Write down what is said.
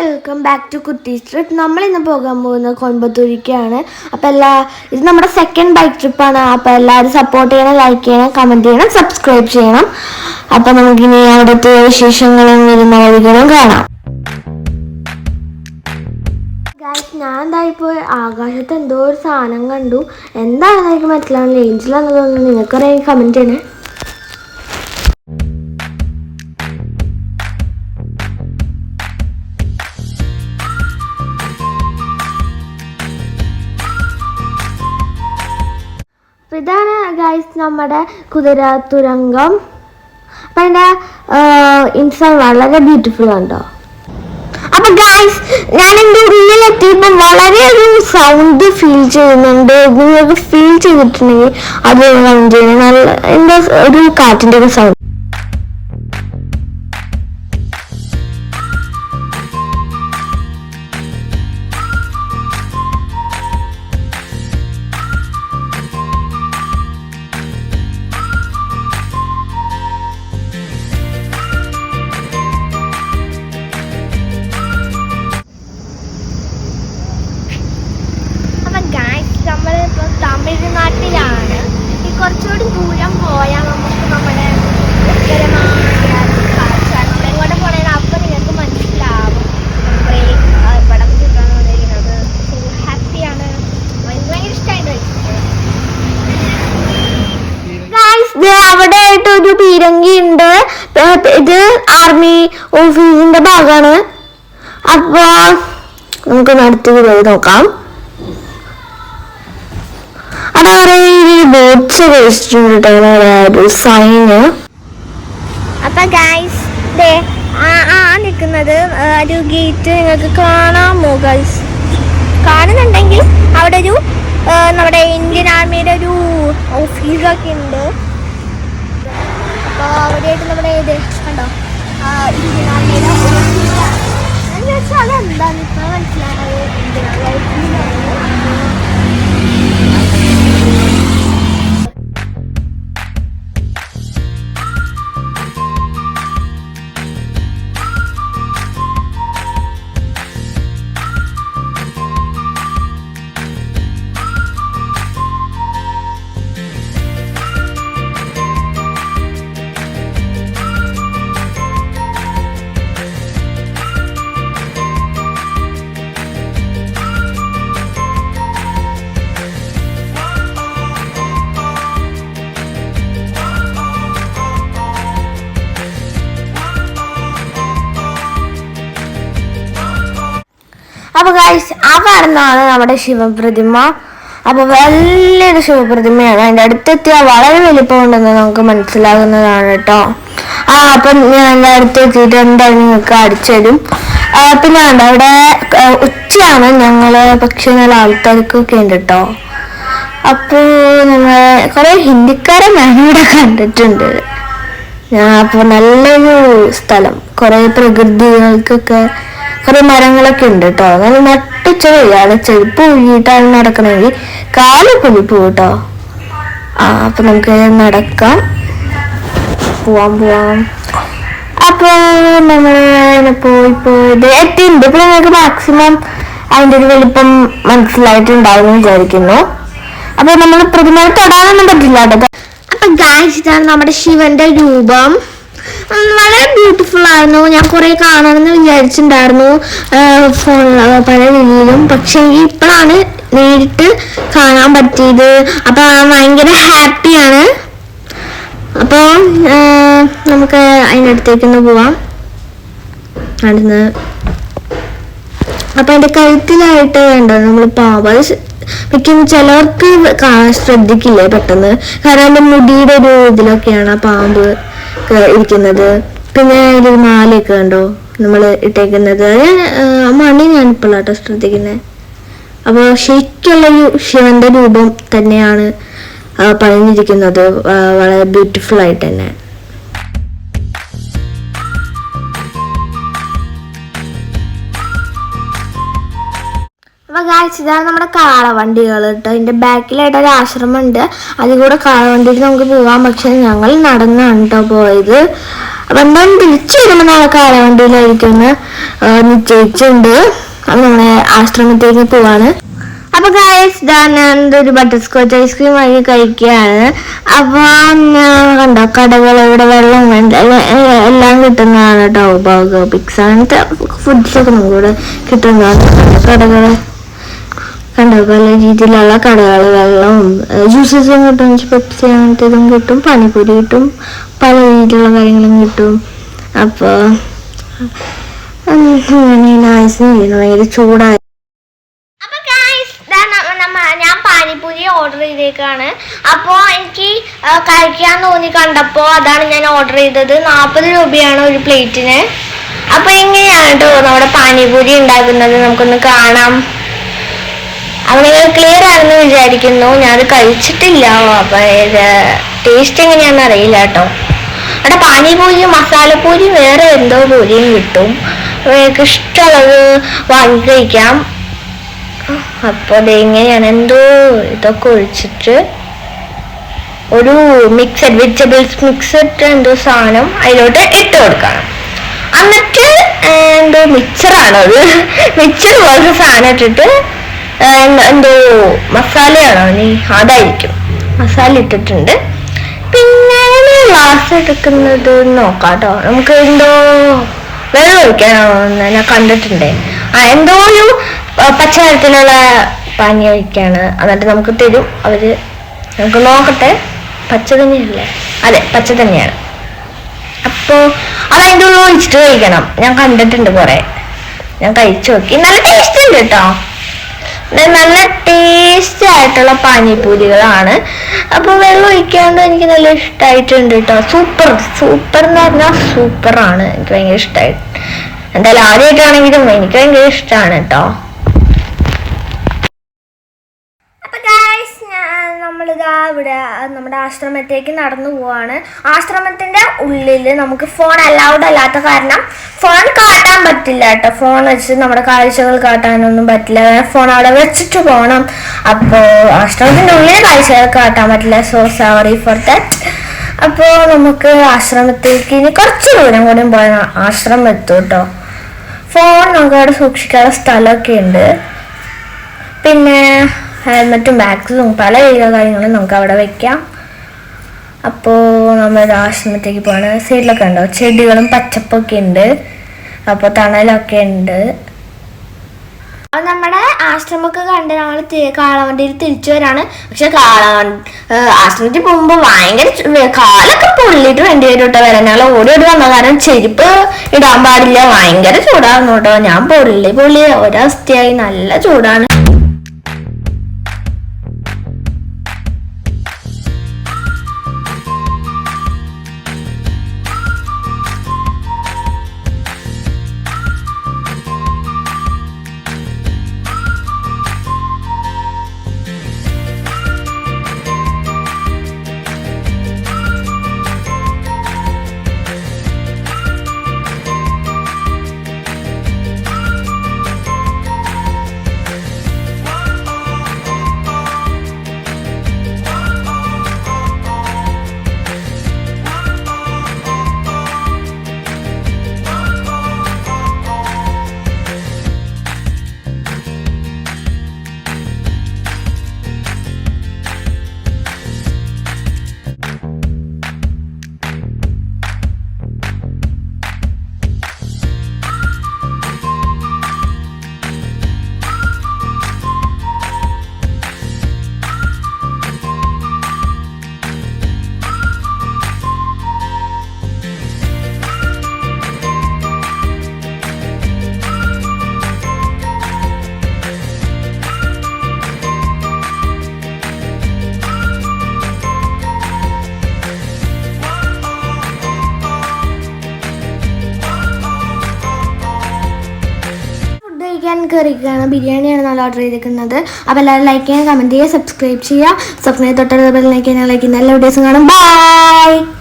Welcome back to കുട്ടീസ് trip. നമ്മൾ ഇന്ന് പോകാൻ പോകുന്നത് കോയമ്പത്തൂരിക്കാണ്. അപ്പോൾ ഇത് നമ്മുടെ സെക്കൻഡ് ബൈക്ക് ട്രിപ്പാണ്. അപ്പോൾ എല്ലാവരും സപ്പോർട്ട് ചെയ്യണം, ലൈക്ക് ചെയ്യണം, കമൻറ്റ് ചെയ്യണം, സബ്സ്ക്രൈബ് ചെയ്യണം. അപ്പോൾ നമുക്കിനി അവിടുത്തെ വിശേഷങ്ങളും വരുന്ന വഴികളും കാണാം. ഞാൻ എന്തായിപ്പോൾ ആകാശത്ത് എന്തോ ഒരു സാധനം കണ്ടു. എന്താണെന്ന് എനിക്ക് മനസ്സിലാവുന്നില്ല. ഏഞ്ചിലാണെന്ന് തോന്നുന്നു. നിങ്ങൾക്കറിയാം, കമൻറ്റ് ചെയ്യണേ. ഇതാണ് ഗൈസ് നമ്മുടെ കുതിരത്തുരങ്കം. അപ്പം അതിൻ്റെ ഇൻസൈഡ് വളരെ ബ്യൂട്ടിഫുൾ ഉണ്ടോ. അപ്പം ഗൈസ് ഞാൻ എൻ്റെ ഉള്ളിലെത്തിയപ്പോൾ വളരെ ഒരു സൗണ്ട് ഫീൽ ചെയ്യുന്നുണ്ട്. നിങ്ങൾക്ക് ഫീൽ ചെയ്തിട്ടുണ്ടെങ്കിൽ അത് കമൻറ്റ് ചെയ്യണം. നല്ല എന്താ ഒരു കാറ്റിൻ്റെ ഒക്കെ സൗണ്ട്. നമ്മളിപ്പോൾ തമിഴ്നാട്ടിലാണ്. ഈ കുറച്ചുകൂടി ദൂരം പോയാൽ നമുക്ക് നമ്മുടെ എങ്ങോട്ട് പോകണേ അപ്പോൾ നിങ്ങൾക്ക് മനസ്സിലാവും. പടം കിട്ടാൻ വന്നിരിക്കുന്നത് ഹാപ്പിയാണ്. ഭയങ്കര ഇഷ്ടമായിട്ട് അവിടെ ആയിട്ട് ഒരു പീരങ്കി ഉണ്ട്. ഇത് ആർമി ഓഫീസിന്റെ ഭാഗമാണ്. അപ്പോൾ നമുക്ക് അടുത്ത് പോയി നോക്കാം. ബോട്ട്സ് വെച്ചിട്ടുണ്ട് ഒരു സൈന്. അപ്പൊ ഗൈസ് നിൽക്കുന്നത് ഒരു ഗേറ്റ് നിങ്ങൾക്ക് കാണാമോ ഗൈസ്? കാണുന്നുണ്ടെങ്കിൽ അവിടെ ഒരു നമ്മുടെ ഇന്ത്യൻ ആർമിയുടെ ഒരു ഓഫീസൊക്കെ ഉണ്ട്. അപ്പോൾ അവിടെയായിട്ട് നമ്മുടെ ഇത് കണ്ടോ, ഇന്ത്യൻ ആർമിയുടെ ഓഫീസ്. അതെന്താന്ന് ഇപ്പം മനസ്സിലായത്. അപ്പോൾ ഗൈസ് ആ കാണുന്നതാണ് നമ്മുടെ ശിവപ്രതിമ. അപ്പോൾ വലിയൊരു ശിവപ്രതിമയാണ്. അതിൻ്റെ അടുത്തെത്തിയാൽ വളരെ വലിപ്പമുണ്ടെന്ന് നമുക്ക് മനസ്സിലാകുന്നതാണ് കേട്ടോ. അപ്പം ഞാൻ എൻ്റെ അടുത്തെത്തിയിട്ട് എന്തായാലും നിങ്ങൾക്ക് അടിച്ചു തരും. പിന്നെ ഉണ്ട് അവിടെ ഉച്ചയാണ് ഞങ്ങൾ, പക്ഷേ നല്ല ആൾക്കാർക്കൊക്കെ ഉണ്ട് കേട്ടോ. അപ്പോൾ ഞങ്ങൾ കുറേ ഹിന്ദിക്കാരെ ഞാനിവിടെ കണ്ടിട്ടുണ്ട്. അപ്പോൾ നല്ലൊരു സ്ഥലം, കുറേ പ്രകൃതികൾക്കൊക്കെ കുറേ മരങ്ങളൊക്കെ ഉണ്ട് കേട്ടോ. നല്ല നട്ടിച്ച വഴിയാണ്. ചെരുപ്പ് ഒഴുകിയിട്ടാണ് നടക്കണമെങ്കിൽ കാല് പൊലിപ്പോ കേട്ടോ. അപ്പം നമുക്ക് നടക്കാം, പോവാം. അപ്പോൾ നമ്മൾ പോയി എത്തിയിട്ടുണ്ട്. ഇപ്പം നിങ്ങൾക്ക് മാക്സിമം അതിൻ്റെ ഒരു വലിപ്പം മനസ്സിലായിട്ടുണ്ടാവുമെന്ന് വിചാരിക്കുന്നു. അപ്പോൾ നമ്മൾ പ്രതിമയെ തൊടാനൊന്നും പറ്റില്ല കേട്ടോ. അപ്പം ഗായ്സ് ഇതാണ് നമ്മുടെ ശിവന്റെ രൂപം. വളരെ ബ്യൂട്ടിഫുൾ ആയിരുന്നു. ഞാൻ കുറേ കാണണമെന്ന് വിചാരിച്ചിട്ടുണ്ടായിരുന്നു ഫോണിൽ പല രീതിയിലും. പക്ഷേ ഇപ്പോഴാണ് നേരിട്ട് കാണാൻ പറ്റിയത്. അപ്പോൾ ഭയങ്കര ഹാപ്പിയാണ്. അപ്പോൾ നമുക്ക് അതിൻ്റെ അടുത്തേക്കൊന്ന് പോവാം നടന്ന്. അപ്പോൾ അതിൻ്റെ കഴുത്തിലായിട്ട് വേണ്ട നമ്മൾ പാമ്പ് ചിലവർക്ക് ശ്രദ്ധിക്കില്ലേ പെട്ടെന്ന്. കാരണം എൻ്റെ മുടിയുടെ ഒരു ഇതിലൊക്കെയാണ് ആ പാമ്പ് ഇരിക്കുന്നത്. പിന്നെ ഒരു മാലയൊക്കെ കണ്ടോ നമ്മൾ ഇട്ടേക്കുന്നത്. മണി ഞാനിപ്പോഴാട്ടോ ശ്രദ്ധിക്കുന്നത്. അപ്പോൾ ശരിക്കുള്ളൊരു ശിവന്റെ രൂപം തന്നെയാണ് പണിഞ്ഞിരിക്കുന്നത്, വളരെ ബ്യൂട്ടിഫുൾ ആയിട്ട് തന്നെ. അപ്പോൾ ഗായ്സ് ഇതാണ് നമ്മുടെ കാളവണ്ടികൾ കേട്ടോ. ഇതിൻ്റെ ബാക്കിലായിട്ട് ഒരു ആശ്രമം ഉണ്ട്. അതിൽ കൂടെ കാളവണ്ടിയിൽ നമുക്ക് പോകാം. പക്ഷെ ഞങ്ങൾ നടന്നാണ് കേട്ടോ പോയത്. അപ്പം എന്തായാലും തിരിച്ചു വരുമ്പോൾ നാളെ കാളവണ്ടിയിലായിരിക്കും. നിശ്ചയിച്ചിട്ടുണ്ട്. അത് നമ്മുടെ ആശ്രമത്തേക്ക് പോവാണ്. അപ്പൊ ഗൈസ് ഞാൻ ഒരു ബട്ടർ സ്കോച്ച് ഐസ്ക്രീം വാങ്ങി കഴിക്കുകയാണ്. അപ്പൊ കണ്ടോ കടകൾ ഇവിടെ വെള്ളം വേണ്ട എല്ലാം കിട്ടുന്നതാണ് കേട്ടോ. ബർഗർ, പിസ്സ അങ്ങനത്തെ ഫുഡ്സൊക്കെ നമുക്കിവിടെ കിട്ടുന്നതാണ്. കടകൾ കണ്ടോ, പല രീതിയിലുള്ള കടകൾ, വെള്ളം, ജ്യൂസസും കിട്ടും, പെപ്സി അങ്ങനത്തെ ഇതും കിട്ടും, പാനിപ്പൂരി കിട്ടും, പല രീതിയിലുള്ള കാര്യങ്ങളും കിട്ടും. അപ്പോൾ ഭയങ്കര ചൂടായി. ഞാൻ പാനിപ്പൂരി ഓർഡർ ചെയ്തേക്കാണ്. അപ്പോൾ എനിക്ക് കഴിക്കാൻ തോന്നി കണ്ടപ്പോൾ അതാണ് ഞാൻ ഓർഡർ ചെയ്തത്. 40 രൂപയാണ് ഒരു പ്ലേറ്റിന്. അപ്പോൾ എങ്ങനെയാണ് കേട്ടോ നമ്മുടെ പാനിപ്പൂരി ഉണ്ടാക്കുന്നത് നമുക്കൊന്ന് കാണാം. അത് നിങ്ങൾ ക്ലിയർ ആണെന്ന് വിചാരിക്കുന്നു. ഞാനത് കഴിച്ചിട്ടില്ല. അപ്പം ടേസ്റ്റ് എങ്ങനെയാണെന്ന് അറിയില്ല കേട്ടോ. അവിടെ പാനിപൂരി, മസാലപ്പൂരി, വേറെ എന്തോ പൂരിയും കിട്ടും. നിങ്ങൾക്ക് ഇഷ്ടമുള്ളത് വാങ്ങി കഴിക്കാം. അപ്പോൾ അതെങ്ങനെയാണ്, എന്തോ ഇതൊക്കെ ഒഴിച്ചിട്ട് ഒരു മിക്സഡ് വെജിറ്റബിൾസ് മിക്സഡ് എന്തോ സാധനം അതിലോട്ട് ഇട്ട് കൊടുക്കണം. എന്നിട്ട് എന്തോ മിക്സറാണോ അത്, മിക്സർ പോലത്തെ സാധനം ഇട്ടിട്ട് എന്തോ മസാലയാണോ നീ, അതായിരിക്കും. മസാല ഇട്ടിട്ടുണ്ട്. പിന്നെ ഗ്ലാസ് എടുക്കുന്നത് നോക്കാം കേട്ടോ. നമുക്ക് എന്തോ വെള്ളം ഒഴിക്കാനോ ഞാൻ കണ്ടിട്ടുണ്ട്. എന്തോ ഒരു പച്ച നിറത്തിലുള്ള പാനി ഒഴിക്കാണ്. എന്നിട്ട് നമുക്ക് തരും അവര്. നമുക്ക് നോക്കട്ടെ, പച്ച തന്നെയല്ലേ? അതെ, പച്ച തന്നെയാണ്. അപ്പോൾ അതതിൻ്റെ ഉള്ളിൽ ഒഴിച്ചിട്ട് കഴിക്കണം. ഞാൻ കണ്ടിട്ടുണ്ട് കുറെ, ഞാൻ കഴിച്ചു നോക്കി. നല്ല ടേസ്റ്റ് ഉണ്ട് കേട്ടോ. നല്ല ടേസ്റ്റ് ആയിട്ടുള്ള പാനിപ്പൂരികളാണ്. അപ്പോൾ വെള്ളം ഒഴിക്കാണ്ട് എനിക്ക് നല്ല ഇഷ്ടമായിട്ടുണ്ട് കേട്ടോ. സൂപ്പർ എന്ന് പറഞ്ഞാൽ സൂപ്പറാണ്. എനിക്ക് ഭയങ്കര ഇഷ്ടമായി. എന്തായാലും ആദ്യമായിട്ടാണെങ്കിലും എനിക്ക് ഭയങ്കര ഇഷ്ടമാണ് കേട്ടോ. നമ്മളിതാ ഇവിടെ നമ്മുടെ ആശ്രമത്തേക്ക് നടന്നു പോവാണ്. ആശ്രമത്തിന്റെ ഉള്ളിൽ നമുക്ക് ഫോൺ അലൗഡ് അല്ലാത്ത കാരണം ഫോൺ കാട്ടാൻ പറ്റില്ല കേട്ടോ. ഫോൺ വെച്ച് നമ്മുടെ കാഴ്ചകൾ കാട്ടാനൊന്നും പറ്റില്ല. ഫോൺ അവിടെ വെച്ചിട്ട് പോകണം. അപ്പോൾ ആശ്രമത്തിന്റെ ഉള്ളിൽ കാഴ്ചകൾ കാട്ടാൻ പറ്റില്ല. So sorry for that. അപ്പോൾ നമുക്ക് ആശ്രമത്തേക്ക് ഇനി കുറച്ച് ദൂരം കൂടി പോയാൽ ആശ്രമം എത്തും കേട്ടോ. ഫോൺ നമുക്ക് അവിടെ സൂക്ഷിക്കാനുള്ള സ്ഥലമൊക്കെ ഉണ്ട്. പിന്നെ ഹെൽമെറ്റും ബാഗ്സും പല കാര്യങ്ങളും നമുക്ക് അവിടെ വെക്കാം. അപ്പോൾ നമ്മൾ ആശ്രമത്തേക്ക് പോവാണ്. സൈഡിലൊക്കെ ഉണ്ടോ ചെടികളും പച്ചപ്പൊക്കെ ഉണ്ട്. അപ്പോൾ തണലൊക്കെ ഉണ്ട്. അപ്പോൾ നമ്മുടെ ആശ്രമമൊക്കെ കണ്ട് നമ്മൾ കാളവണ്ടിയിൽ തിരിച്ചു വരാണ്. പക്ഷെ ആശ്രമത്തിൽ പോകുമ്പോൾ ഭയങ്കര കാലൊക്കെ പൊള്ളിയിട്ട് വേണ്ടി വരും കേട്ടോ വരാൻ. ഞങ്ങൾ ഓടി വന്ന കാരണം ചെരുപ്പ് ഇടാൻ പാടില്ല. ഭയങ്കര ചൂടാകുന്നു കേട്ടോ. ഞാൻ പൊള്ളി ഒരവസ്ഥയായി. നല്ല ചൂടാണ്. കയറിയിരിക്കുകയാണ്. ബിരിയാണിയാണ് നമ്മൾ ഓർഡർ ചെയ്തിരിക്കുന്നത്. അപ്പോൾ എല്ലാവരും ലൈക്ക് ചെയ്യുക, കമൻറ്റ് ചെയ്യുക, സബ്സ്ക്രൈബ് ചെയ്യുക. സബ്സ്ക്രൈബ് തൊട്ടടുത്ത ബെൽ ലൈക്ക് ചെയ്യുക. ലൈക്ക് ചെയ്യുന്ന എല്ലാ വീഡിയോസും കാണും. ബൈ.